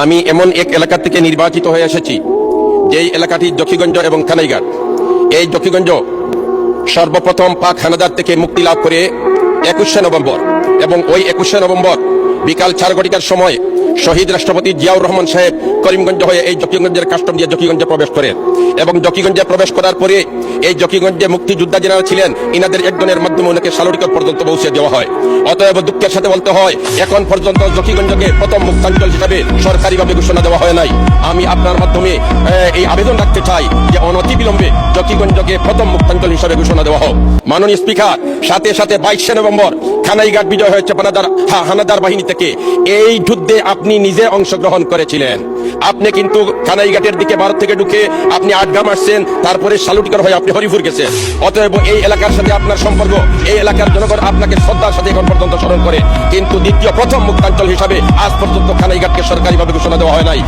আমি এমন এক এলাকা থেকে নির্বাচিত হয়ে এসেছি যেই এলাকাটি জকিগঞ্জ এবং কানাইঘাট। এই জকিগঞ্জ সর্বপ্রথম পাক হানাদার থেকে মুক্তি লাভ করে 21শে নভেম্বর, এবং ওই 21শে নভেম্বর বিকাল 4 ঘটিকার সময় শহীদ রাষ্ট্রপতি জিয়াউর রহমান সাহেব করিমগঞ্জ হয়ে এই জকিগঞ্জের কাস্টম দিয়ে জকিগঞ্জে প্রবেশ করেন। এবং জকিগঞ্জে প্রবেশ করার পরে এই জকিগঞ্জে মুক্তিযোদ্ধা যারা ছিলেন ইনাদের একজনের মাধ্যমে ওনাকে সালুটিকর পর্যন্ত পৌঁছে দেওয়া হয়। অতএব দুঃখের সাথে বলতে হয়, এখন পর্যন্ত জকিগঞ্জকে প্রথম মুক্তাঞ্চল হিসাবে সরকারিভাবে ঘোষণা দেওয়া হয় নাই। আমি আপনার মাধ্যমে এই আবেদন রাখতে চাই যে অনতিবিলম্বে জকিগঞ্জকে প্রথম মুক্তাঞ্চল হিসাবে ঘোষণা দেওয়া হোক। মাননীয় স্পিকার, সাথে সাথে 22শে নভেম্বর কানাইঘাট বিজয় হয়েছে হানাদার বাহিনী থেকে। এই যুদ্ধে আপনি নিজে অংশগ্রহণ করেছিলেন। আপনি কিন্তু কানাইঘাটের দিকে ভারত থেকে ঢুকে আপনি আটগা মারছেন, তারপরে সালুটিকর হয়ে আপনি হরিপুর গেছেন। অতএব এই এলাকার সাথে আপনার সম্পর্ক, এই এলাকার জনগণ আপনাকে শ্রদ্ধার সাথে এখন পর্যন্ত স্মরণ করে, কিন্তু প্রথম মুক্তাঞ্চল হিসাবে আজ পর্যন্ত কানাইঘাটকে সরকারিভাবে ঘোষণা দেওয়া হয় নাই।